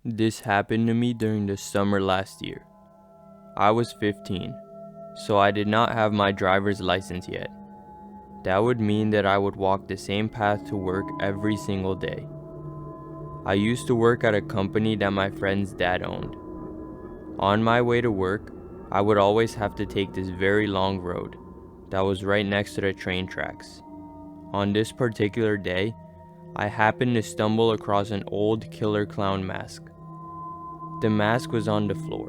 This happened to me during the summer last year. I was 15, so I did not have my driver's license yet. That would mean that I would walk the same path to work every single day. I used to work at a company that my friend's dad owned. On my way to work, I would always have to take this very long road that was right next to the train tracks. On this particular day, I happened to stumble across an old killer clown mask. The mask was on the floor.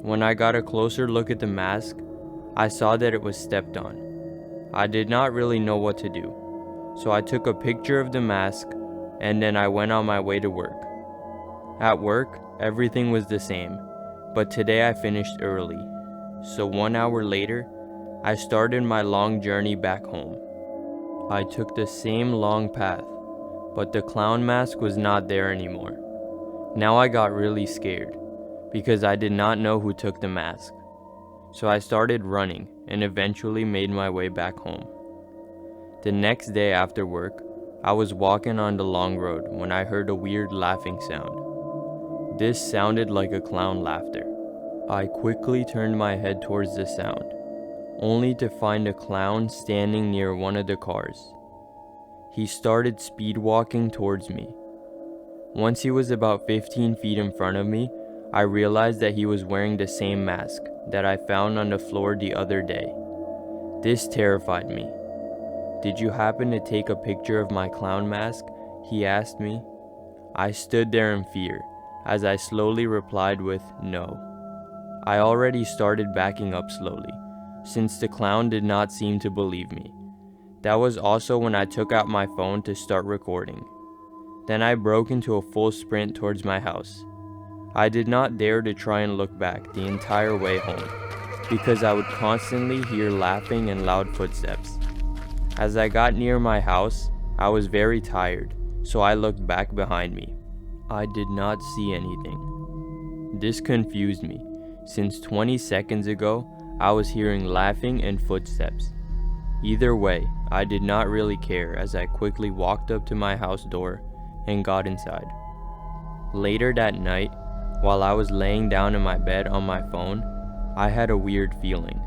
When I got a closer look at the mask, I saw that it was stepped on. I did not really know what to do, so I took a picture of the mask and then I went on my way to work. At work, everything was the same, but today I finished early, so 1 hour later, I started my long journey back home. I took the same long path, but the clown mask was not there anymore. Now I got really scared, because I did not know who took the mask. So I started running and eventually made my way back home. The next day after work, I was walking on the long road when I heard a weird laughing sound. This sounded like a clown laughter. I quickly turned my head towards the sound, only to find a clown standing near one of the cars. He started speed walking towards me. Once he was about 15 feet in front of me, I realized that he was wearing the same mask that I found on the floor the other day. This terrified me. "Did you happen to take a picture of my clown mask?" he asked me. I stood there in fear, as I slowly replied with no. I already started backing up slowly, since the clown did not seem to believe me. That was also when I took out my phone to start recording. Then I broke into a full sprint towards my house. I did not dare to try and look back the entire way home, because I would constantly hear laughing and loud footsteps. As I got near my house, I was very tired, so I looked back behind me. I did not see anything. This confused me, since 20 seconds ago, I was hearing laughing and footsteps. Either way, I did not really care as I quickly walked up to my house door and got inside. Later that night, while I was laying down in my bed on my phone, I had a weird feeling.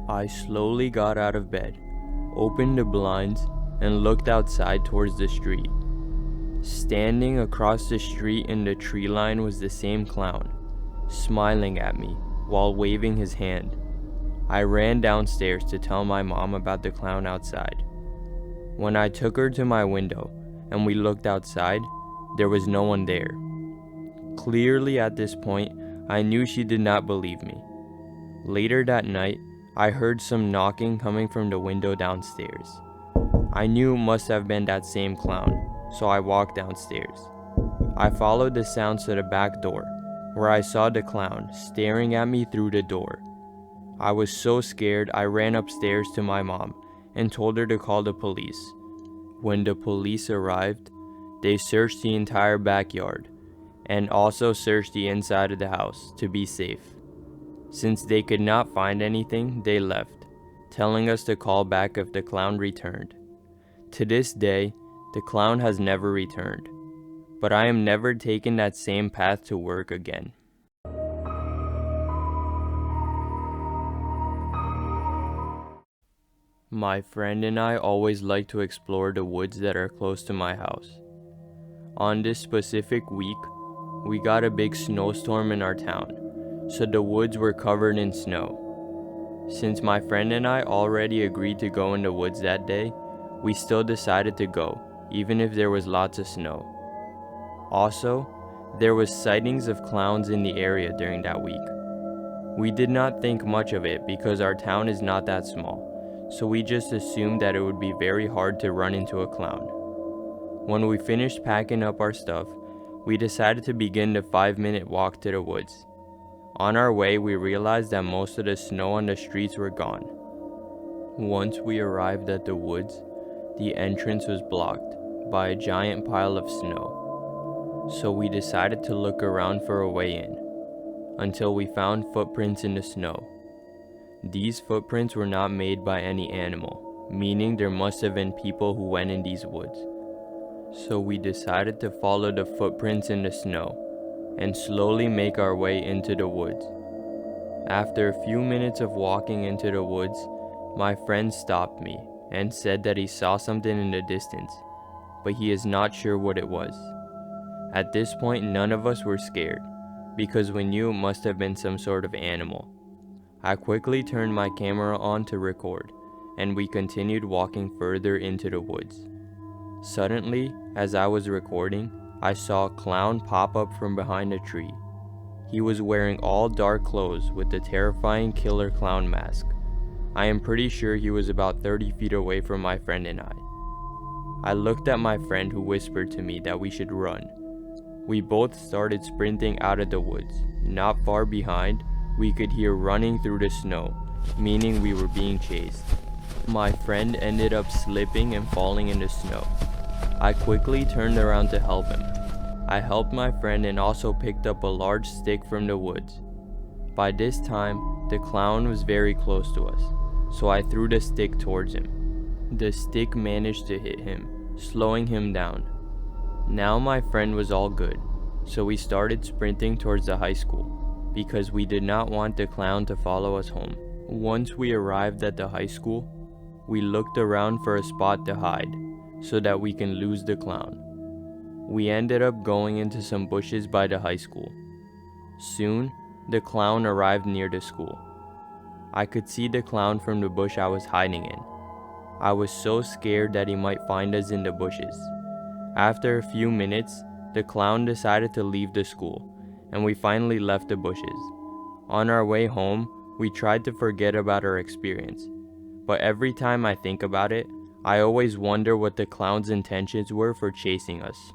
I slowly got out of bed, opened the blinds, and looked outside towards the street. Standing across the street in the tree line was the same clown, smiling at me while waving his hand. I ran downstairs to tell my mom about the clown outside. When I took her to my window and we looked outside, there was no one there. Clearly at this point, I knew she did not believe me. Later that night, I heard some knocking coming from the window downstairs. I knew it must have been that same clown, so I walked downstairs. I followed the sounds to the back door, where I saw the clown staring at me through the door. I was so scared I ran upstairs to my mom and told her to call the police. When the police arrived, they searched the entire backyard and also searched the inside of the house to be safe. Since they could not find anything, they left, telling us to call back if the clown returned. To this day, the clown has never returned, but I am never taking that same path to work again. My friend and I always like to explore the woods that are close to my house. On this specific week, we got a big snowstorm in our town, so the woods were covered in snow. Since my friend and I already agreed to go in the woods that day, we still decided to go, even if there was lots of snow. Also, there was sightings of clowns in the area during that week. We did not think much of it because our town is not that small, so we just assumed that it would be very hard to run into a clown. When we finished packing up our stuff, we decided to begin the 5-minute walk to the woods. On our way, we realized that most of the snow on the streets were gone. Once we arrived at the woods, the entrance was blocked by a giant pile of snow. So we decided to look around for a way in, until we found footprints in the snow. These footprints were not made by any animal, meaning there must have been people who went in these woods. So we decided to follow the footprints in the snow and slowly make our way into the woods. After a few minutes of walking into the woods, my friend stopped me and said that he saw something in the distance, but he is not sure what it was. At this point, none of us were scared, because we knew it must have been some sort of animal. I quickly turned my camera on to record, and we continued walking further into the woods. Suddenly, as I was recording, I saw a clown pop up from behind a tree. He was wearing all dark clothes with the terrifying killer clown mask. I am pretty sure he was about 30 feet away from my friend and I. I looked at my friend, who whispered to me that we should run. We both started sprinting out of the woods. Not far behind, we could hear running through the snow, meaning we were being chased. My friend ended up slipping and falling in the snow. I quickly turned around to help him. I helped my friend and also picked up a large stick from the woods. By this time, the clown was very close to us, so I threw the stick towards him. The stick managed to hit him, slowing him down. Now my friend was all good, so we started sprinting towards the high school, because we did not want the clown to follow us home. Once we arrived at the high school, we looked around for a spot to hide, so that we can lose the clown. We ended up going into some bushes by the high school. Soon, the clown arrived near the school. I could see the clown from the bush I was hiding in. I was so scared that he might find us in the bushes. After a few minutes, the clown decided to leave the school, and we finally left the bushes. On our way home, we tried to forget about our experience, but every time I think about it, I always wonder what the clown's intentions were for chasing us.